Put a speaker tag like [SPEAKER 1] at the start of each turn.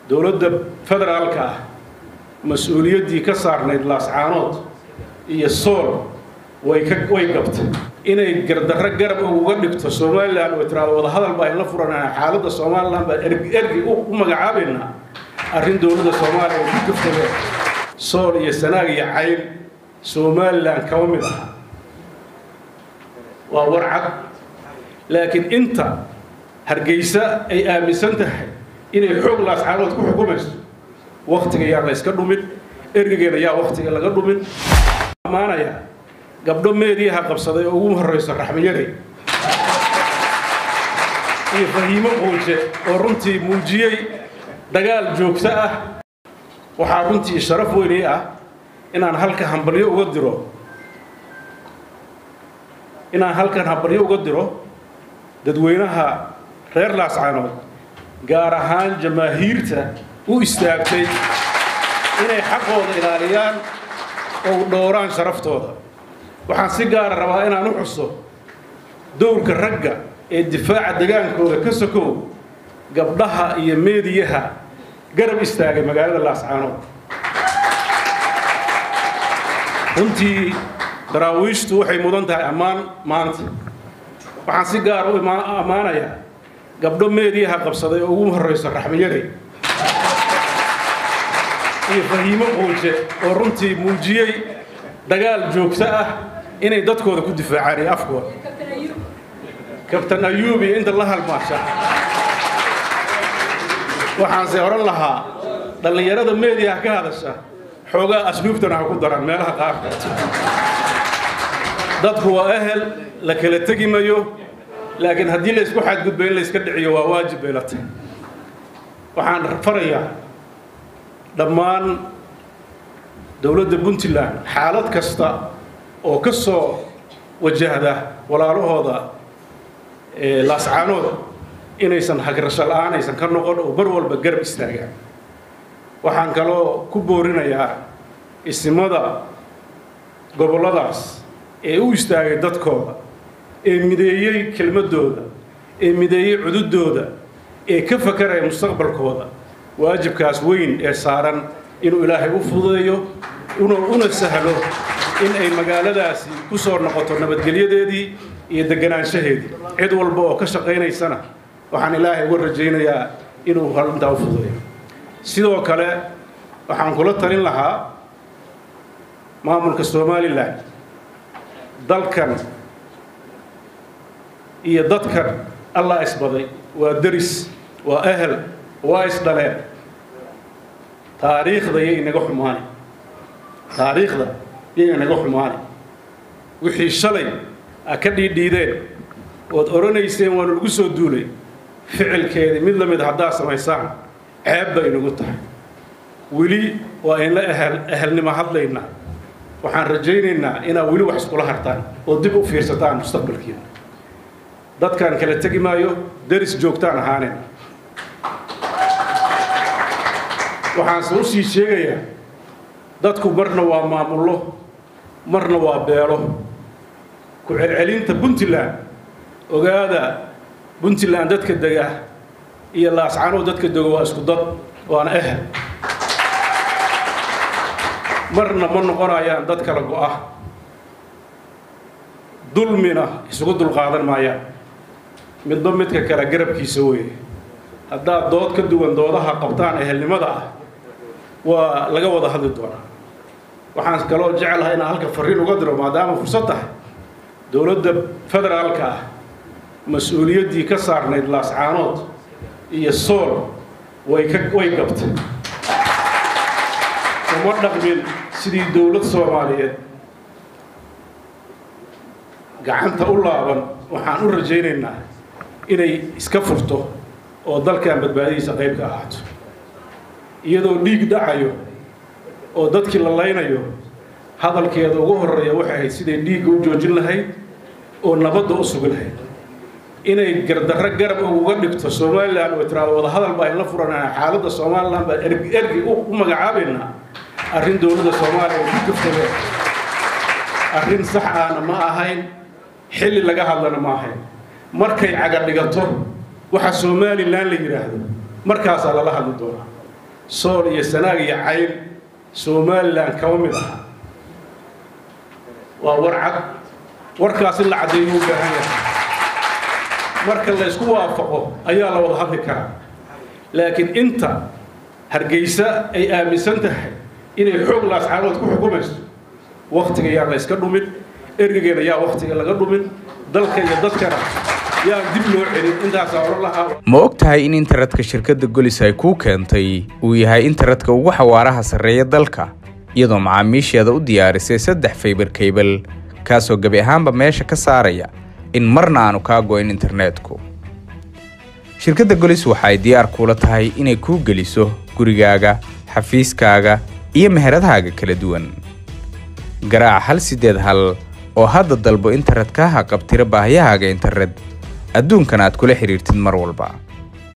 [SPEAKER 1] دولة فدرالك مسؤولية دي كسر ندلاس عناد يصور ويقبت إن يقدر رجع وقدرت الصومال لأن وترى وهذا الباين لفرنا حالة الصومال لما أرجع ومجعبنا أرين دولة الصومال وقفت صور يستناقي عين صومال لأن كوملها وورعد لكن أنت هرجيسة أي آمسنتها إن الحكم لا سعادة كحكومة وقتك يا رئيس كدومين إرجعنا يا وقتك لا كدومين ما أنا يا قبل ما يديها قبصة يوم الرئيس الرحمن يري يفهمه وجه ورنتي موجي دجال جوكسة وحارنتي شرف وينيا إن أنا هلك همبريو وقدره إن أنا هلك همبريو وقدره ددوينها غير لاس عنود قارهان جماهيرته واستاغتي إنay xaqooda ilaaliyaan oo dhowraan sharaftooda waxaan si gaar ah rabaa inaan u xuso dowrka ragga ee difaaca dagaankooda ka sokow gabdhaha iyo meediyaha garab istaagay magaalada Laascaanood runtii daraawiishtu waxay mudan tahay ammaan maanta waxaan si gaar u amaanayaa gabdho meediyaha qabsaday oo ugu horeysa Raxmaan Yare يفهمه وجه ورنتي موجي دجال جوكسة إني دتكو ذا كنت دفاعي أفكار كابتن أيوبي عند الله الماشى وحنسير لها اللي يرد الميديا كهذا الشيء حوجا أسلوبنا هكون دران ما لها قارب دتكو أهل لكن تجي مايو لكن هدي اللي يسكو حد قد بين اللي يسكدعي واجب بيلته وحن فريا دمان دولة بنتلان حالات كستا أو كسو وجهده ولا روح هذا لاسعانود إن يسن حجرش الآن يسن كانوا قد وبرول بجرب استرجع وحن قالوا كبورنا يا استمادة قبل داس يسترجع دتكوا مديي كلمة دودة مديي عدود دودة كيف فكر المستقبل كودا واجب كاسوين صارن إنه إلهي وفضيه إنه سهله إن أي مقالة داسي كسر نقطة نبتقلية دي يدقنا شهيد عدو البو كشقينا السنة وحن إلهي ورجينا يا إنه هل داو فضيه سيدو كلا وحن كل ترين لها ما ملك الصومالي الله ضلكن يضدكر الله إسبضي ودرس وأهل وايس دلال تاريخ ذا ينجح ماني تاريخ ذا ينجح ماني وحي شلي أكد يديدين وتقولون يسين ونلقسوا دولي فعل كذا مثل ما تحدث ما يسان عيب بينه قطع ولي وإن لا أهلنا ما حد لينا وحن رجينا إن ولي وحس كل هرتان وضبوا في ستان مستقبل كيان ضد كان كلا تجي مايو درس جوكتان هانين waxaan soo sii sheegayaa dadku marna waa maamulo marna waa beelo ku celcelinta Puntland ogaada Puntland dadka degaa iyo Laascaanood dadka degaa waa isku dad waana marna ma noqonayaan dad kala go'ah dulmina isugu dul qaadan maayaan midba midka kala garabkiisa weeye hadda dood ka duwan doodaha qabtaan ehelnimada ولقى وضع هذا الدورة وحنا قالوا جعلها هنا هلك فرين وقدروا ما دام فرصته دولة فدرالك مسؤولية دي كسر ندلاس عناد يصور ويقبت ومرنا من سدي دولة الصومالية قاعد تقول الله وحنور رجينا إني إسكفرته وضل كان بدبادي سقيب قاعد iyadoo dhiig dhacayo oo dadkii la laynayo hadalkeeda ugu horeeya waxay sidii dhiig u joojin lahayd oo nabad u sugan lahayd inay gardarro garab uga dhigto Soomaaliland oo tiraado wada hadal baa in la furanayo xaaladda Soomaaliland baa ergi u magacaabeena arrin dowladda Soomaaliya ku jirtay arrin sax ah ma ahayn xilli laga hadlana ma ahayn markay caga dhigato waxa Soomaaliland la yiraahdo markaas la hadli doonaa sool iyo sanaag iyo cayn Somaliland kama mid aha waa warcad warkaas in la cadeeyo u baahan yahay marka la isku waafaqo ayaa la wada hadli karaa laakiin inta hargeysa ay aaminsan tahay inay xoog laascaanood ku xukumayso waqtiga yaa la iska dhumin ergegeena yaa waqtiga laga dhumin dalka iyo dadkana yaa dib loo celin intaas oo lahaa
[SPEAKER 2] ma ogtahay in internetka shirkadda Golis ay ku keentay uu yahay internetka ugu xawaaraha sareeya dalka iyadoo macaamiisheeda u diyaarisay 3 fiber cable kaasoo gabi ahaanba meesha ka saaraya in marna aanu ka go'in internetku shirkadda Golis waxay diyaar kula tahay inay ku geliso gurigaaga xafiiskaaga iyo meheradahaaga kala duwan garaac 181 oo hadda dalbo internetka ha qabtira baahiyahaaga internet adduunkan aad kula xiriirtid mar walba